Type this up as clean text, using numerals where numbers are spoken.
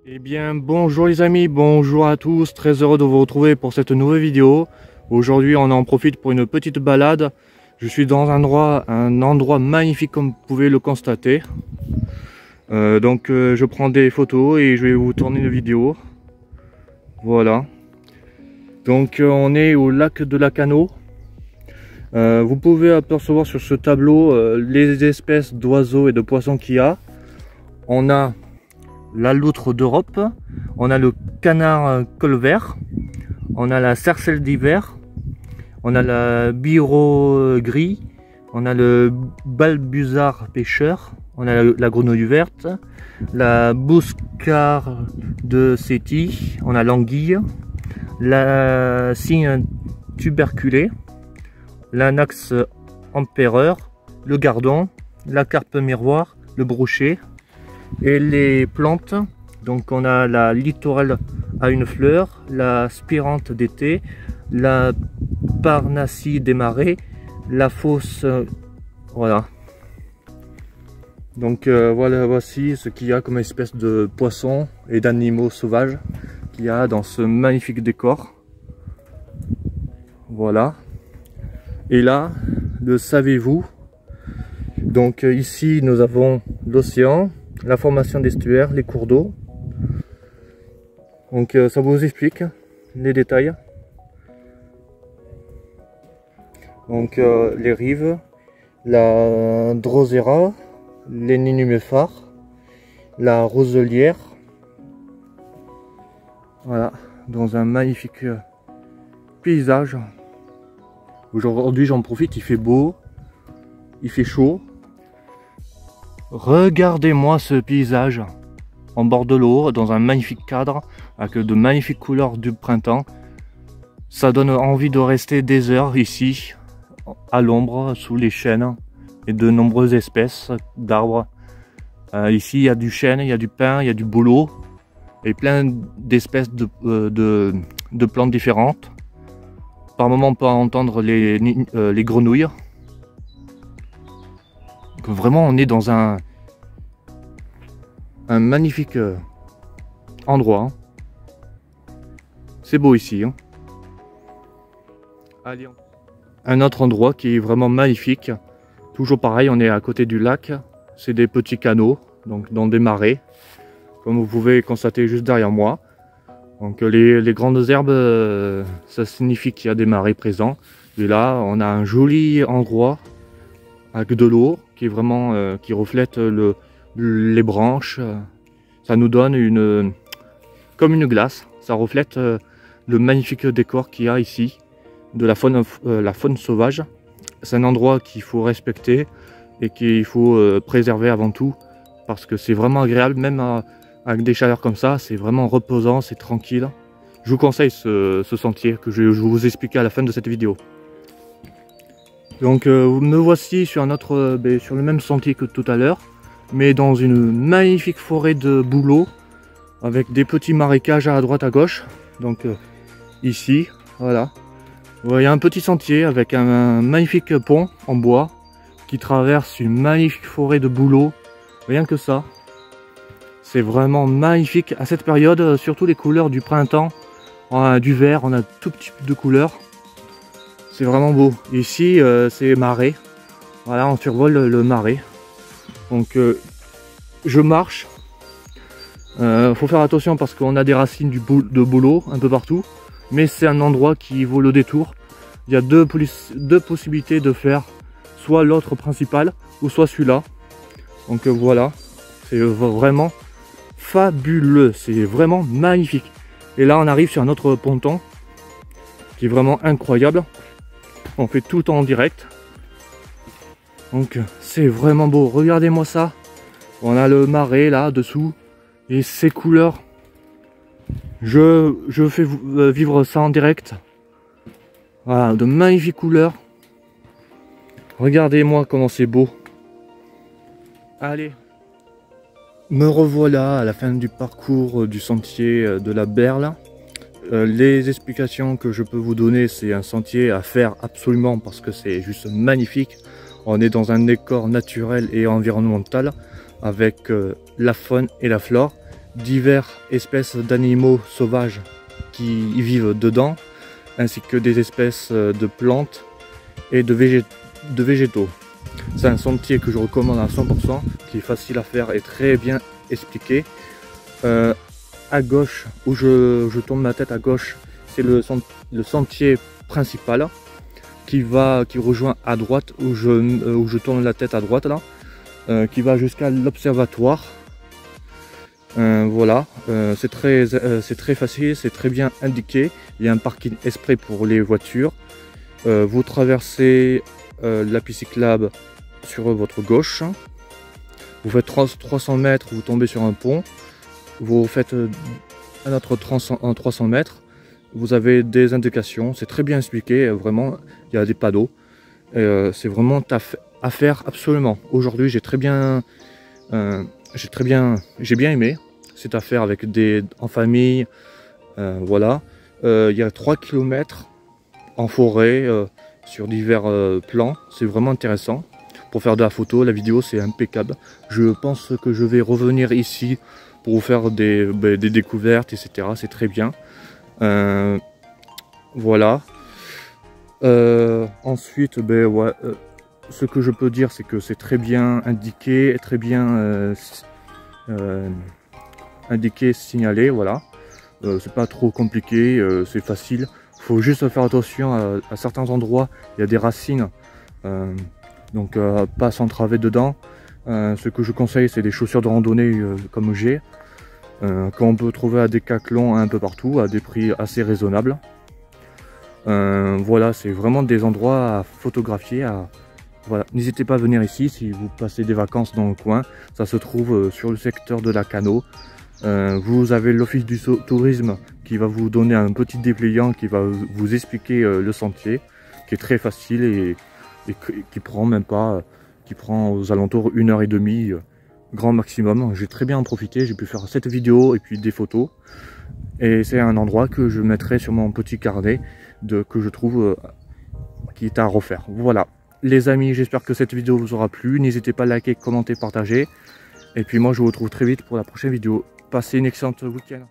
Eh bien bonjour les amis, bonjour à tous, très heureux de vous retrouver pour cette nouvelle vidéo. Aujourd'hui on en profite pour une petite balade. Je suis dans un endroit magnifique comme vous pouvez le constater. Je prends des photos et je vais vous tourner une vidéo. Voilà. Donc on est au lac de Lacanau. Vous pouvez apercevoir sur ce tableau les espèces d'oiseaux et de poissons qu'il y a. On a la loutre d'Europe, on a le canard colvert, on a la cercelle d'hiver, on a la biro gris, on a le balbuzard pêcheur, on a la grenouille verte, la bouscarde de Séti, on a l'anguille, la cygne tuberculée, l'anax empereur, le gardon, la carpe miroir, le brochet. Et les plantes, donc on a la littorelle à une fleur, la spirante d'été, la parnassie des marais, la fosse, voilà. Donc voici ce qu'il y a comme espèce de poissons et d'animaux sauvages qu'il y a dans ce magnifique décor. Voilà. Et là, le savez-vous? Donc ici nous avons l'océan, la formation d'estuaires, les cours d'eau. Donc ça vous explique les détails. Donc les rives, la drosera, les nénuphars, la roselière. Voilà, dans un magnifique paysage. Aujourd'hui j'en profite, il fait beau, il fait chaud. Regardez-moi ce paysage en bord de l'eau, dans un magnifique cadre, avec de magnifiques couleurs du printemps. Ça donne envie de rester des heures ici, à l'ombre, sous les chênes, et de nombreuses espèces d'arbres. Ici, il y a du chêne, il y a du pin, il y a du bouleau, et plein d'espèces de plantes différentes. Par moments, on peut entendre les grenouilles. Donc vraiment on est dans un magnifique endroit. C'est beau ici. Allez, un autre endroit qui est vraiment magnifique. Toujours pareil, on est à côté du lac. C'est des petits canaux, donc dans des marais. Comme vous pouvez constater juste derrière moi. Donc les grandes herbes, ça signifie qu'il y a des marais présents. Et là, on a un joli endroit avec de l'eau qui est vraiment qui reflète les branches. Ça nous donne comme une glace. Ça reflète le magnifique décor qu'il y a ici de la faune sauvage. C'est un endroit qu'il faut respecter et qu'il faut préserver avant tout, parce que c'est vraiment agréable, même avec des chaleurs comme ça. C'est vraiment reposant, c'est tranquille. Je vous conseille ce sentier que je vais vous expliquer à la fin de cette vidéo. Donc me voici sur sur le même sentier que tout à l'heure, mais dans une magnifique forêt de bouleaux, avec des petits marécages à droite à gauche. Donc ici, voilà. Il y a un petit sentier avec un magnifique pont en bois qui traverse une magnifique forêt de bouleaux. Rien que ça. C'est vraiment magnifique à cette période, surtout les couleurs du printemps. On a du vert, on a tout petit peu de couleurs. C'est vraiment beau. Ici, c'est marais. Voilà, on survole le marais. Donc, je marche. Faut faire attention parce qu'on a des racines de bouleau un peu partout. Mais c'est un endroit qui vaut le détour. Il y a deux possibilités de faire. Soit l'autre principal, ou soit celui-là. Donc voilà. C'est vraiment fabuleux. C'est vraiment magnifique. Et là, on arrive sur un autre ponton qui est vraiment incroyable. On fait tout en direct. Donc c'est vraiment beau. Regardez-moi ça. On a le marais là dessous. Et ces couleurs. Je fais vivre ça en direct. Voilà, de magnifiques couleurs. Regardez-moi comment c'est beau. Allez. Me revoilà à la fin du parcours du sentier de la Berle. Les explications que je peux vous donner, c'est un sentier à faire absolument parce que c'est juste magnifique. On est dans un décor naturel et environnemental avec la faune et la flore. diverses espèces d'animaux sauvages qui y vivent dedans, ainsi que des espèces de plantes et de végétaux. C'est un sentier que je recommande à 100%, qui est facile à faire et très bien expliqué. À gauche, où je tourne ma tête à gauche, c'est le sentier principal qui rejoint à droite, où je tourne la tête à droite là, qui va jusqu'à l'observatoire. Voilà, c'est très facile, c'est très bien indiqué. Il y a un parking exprès pour les voitures. Vous traversez la piste cyclable sur votre gauche. Vous faites 300 mètres, vous tombez sur un pont. Vous faites un autre 300 mètres. Vous avez des indications, c'est très bien expliqué, vraiment, il y a des panneaux. C'est vraiment à faire absolument. Aujourd'hui, j'ai bien aimé cette affaire avec en famille. Voilà, il y a 3 km en forêt sur divers plans. C'est vraiment intéressant pour faire de la photo. La vidéo, c'est impeccable. Je pense que je vais revenir ici pour vous faire des découvertes, etc. C'est très bien. Voilà. Ensuite, ouais, ce que je peux dire, c'est que c'est très bien indiqué, très bien indiqué, signalé. Voilà. C'est pas trop compliqué, c'est facile. Faut juste faire attention à certains endroits. Il y a des racines, donc pas s'entraver dedans. Ce que je conseille, c'est des chaussures de randonnée comme j'ai, qu'on peut trouver à Decathlon un peu partout à des prix assez raisonnables. Voilà, c'est vraiment des endroits à photographier. Voilà, n'hésitez pas à venir ici si vous passez des vacances dans le coin. Ça se trouve sur le secteur de la Cano. Vous avez l'office du tourisme qui va vous donner un petit dépliant qui va vous expliquer le sentier, qui est très facile et qui prend même pas, qui prend aux alentours 1h30 grand maximum. J'ai très bien en profité, j'ai pu faire cette vidéo et puis des photos. Et c'est un endroit que je mettrai sur mon petit carnet que je trouve qui est à refaire. Voilà les amis, j'espère que cette vidéo vous aura plu. N'hésitez pas à liker, commenter, partager. Et puis moi je vous retrouve très vite pour la prochaine vidéo. Passez une excellente week-end.